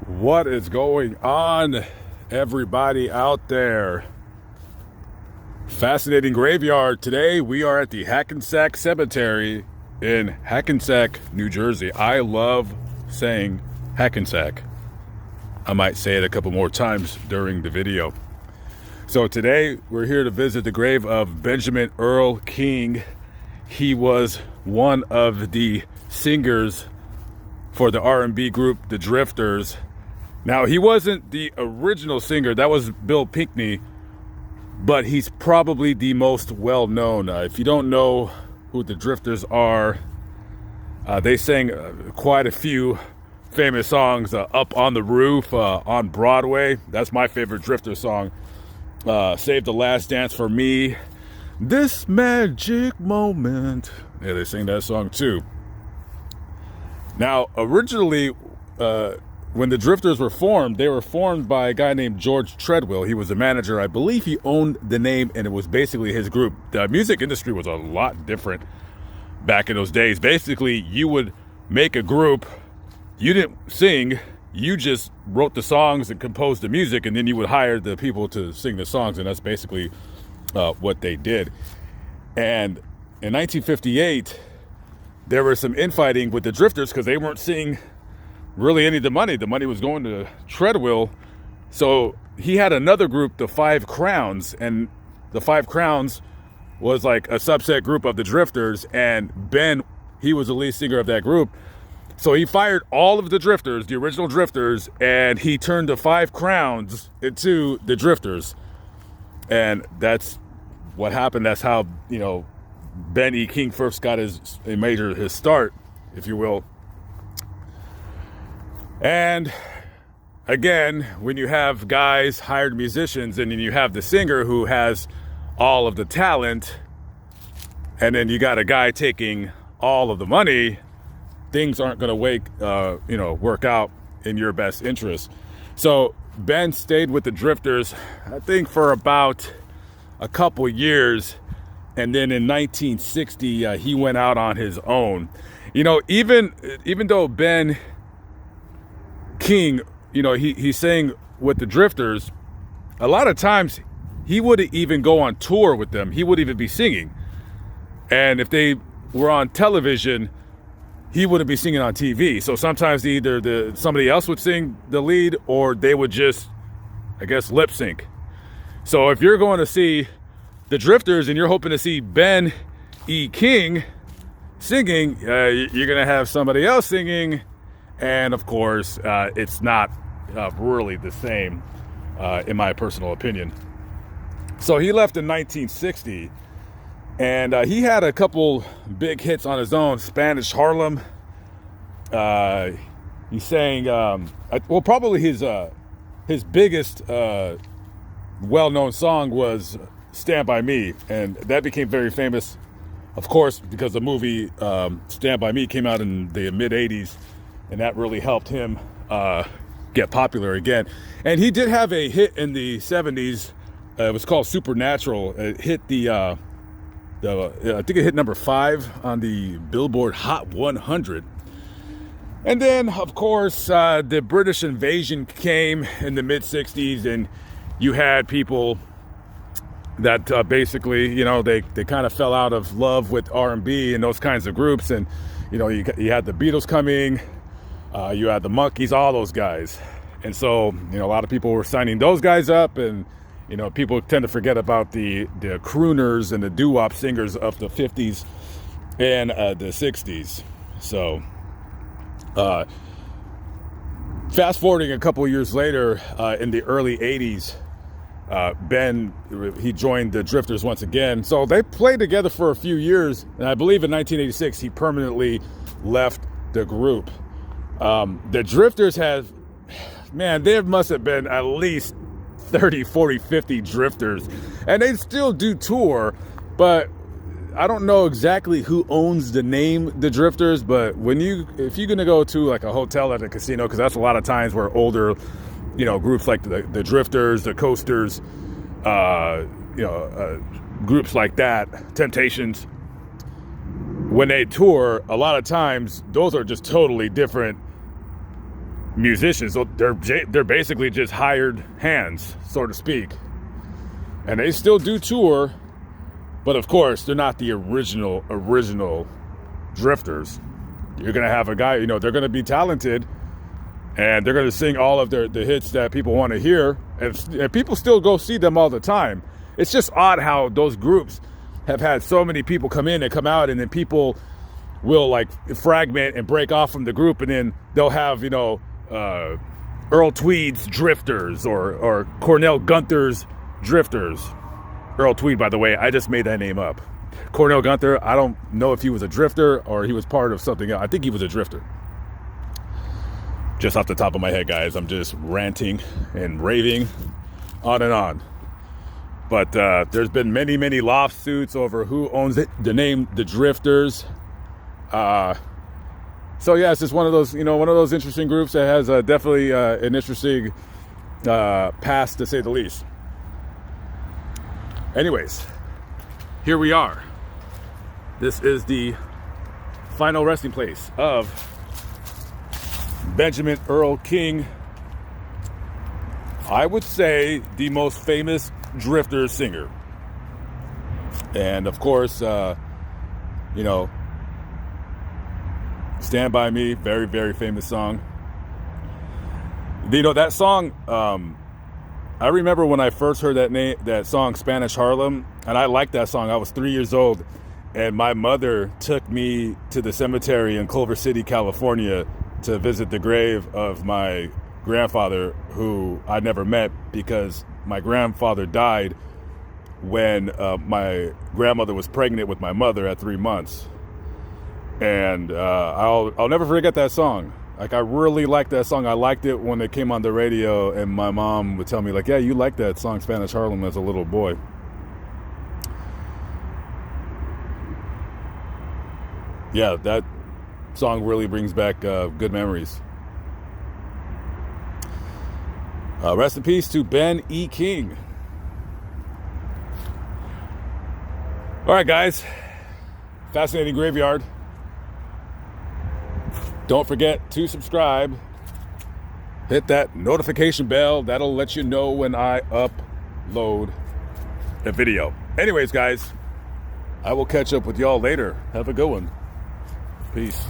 What is going on, everybody out there? Fascinating graveyard. Today we are at the Hackensack Cemetery in Hackensack, New Jersey. I love saying Hackensack. I might say it a couple more times during the video. So today we're here to visit the grave of Benjamin Earl King. He was one of the singers for the R&B group The Drifters. Now, he wasn't the original singer. That was Bill Pinkney, but he's probably the most well-known. If you don't know who the Drifters are, they sang quite a few famous songs. Up on the Roof, on Broadway. That's my favorite Drifter song. Save the Last Dance for Me. This Magic Moment. Yeah, they sing that song too. Now, originally, when the Drifters were formed, they were formed by a guy named George Treadwell. He was a manager. I believe he owned the name, and it was basically his group. The music industry was a lot different back in those days. Basically, you would make a group. You didn't sing. You just wrote the songs and composed the music, and then you would hire the people to sing the songs, and that's basically what they did. And in 1958, there was some infighting with the Drifters because they weren't seeing really any of the money. The money was going to Treadwell. So he had another group, the Five Crowns, and the Five Crowns was like a subset group of the Drifters, and Ben, he was the lead singer of that group. So he fired all of the Drifters, the original Drifters, and he turned the Five Crowns into the Drifters. And that's what happened. That's how, Ben E. King first got his start, if you will. And again, when you have guys, hired musicians, and then you have the singer who has all of the talent, and then you got a guy taking all of the money, things aren't going to work out in your best interest. So Ben stayed with the Drifters, I think, for about a couple years. And then in 1960, he went out on his own. Even though Ben King, he sang with the Drifters, a lot of times he wouldn't even go on tour with them. He wouldn't even be singing. And if they were on television, he wouldn't be singing on TV. So sometimes either somebody else would sing the lead, or they would just, lip sync. So if you're going to see the Drifters and you're hoping to see Ben E. King singing, you're going to have somebody else singing. And of course, it's not really the same, in my personal opinion. So he left in 1960, and he had a couple big hits on his own. Spanish Harlem. He sang, probably his biggest well-known song was Stand By Me, and that became very famous, of course, because the movie Stand By Me came out in the mid-'80s. And that really helped him get popular again. And he did have a hit in the 70s. It was called Supernatural. It hit I think it hit number 5 on the Billboard Hot 100. And then, of course, the British invasion came in the mid-60s, and you had people that basically, they kind of fell out of love with R&B and those kinds of groups. And, you had the Beatles coming. You had the Monkees, all those guys. And so, a lot of people were signing those guys up, and, people tend to forget about the crooners and the doo-wop singers of the 50s and the 60s. So, fast forwarding a couple years later, in the early 80s, Ben, he joined the Drifters once again. So they played together for a few years, and I believe in 1986, he permanently left the group. The Drifters there must have been at least 30, 40, 50 Drifters. And they still do tour, but I don't know exactly who owns the name The Drifters. But if you're going to go to like a hotel at a casino, because that's a lot of times where older, groups like the Drifters, the Coasters, groups like that, Temptations, when they tour, a lot of times those are just totally different musicians. So they're basically just hired hands, so to speak. And they still do tour, but of course they're not the original drifters. You're gonna have a guy, they're gonna be talented, and they're gonna sing all of the hits that people want to hear, and people still go see them all the time. It's just odd how those groups have had so many people come in and come out, and then people will like fragment and break off from the group, and then they'll have Earl Tweed's Drifters or Cornell Gunther's Drifters. Earl Tweed, by the way, I just made that name up. Cornell Gunther, I don't know if he was a drifter or he was part of something else. I think he was a drifter. Just off the top of my head, guys, I'm just ranting and raving on and on. But there's been many, many lawsuits over who owns it, the name The Drifters. So yeah, it's just one of those, one of those interesting groups that has definitely an interesting past, to say the least. Anyways, here we are. This is the final resting place of Benjamin Earl King. I would say the most famous drifter singer. And of course, Stand By Me, very, very famous song. That song, I remember when I first heard that song, Spanish Harlem, and I liked that song. I was 3 years old, and my mother took me to the cemetery in Culver City, California, to visit the grave of my grandfather, who I never met because my grandfather died when my grandmother was pregnant with my mother at 3 months. And I'll never forget that song. Like, I really liked that song. I liked it when it came on the radio, and my mom would tell me, like, yeah, you liked that song, Spanish Harlem, as a little boy. Yeah, that song really brings back good memories. Rest in peace to Ben E. King. All right, guys. Fascinating graveyard. Don't forget to subscribe. Hit that notification bell. That'll let you know when I upload a video. Anyways, guys, I will catch up with y'all later. Have a good one. Peace.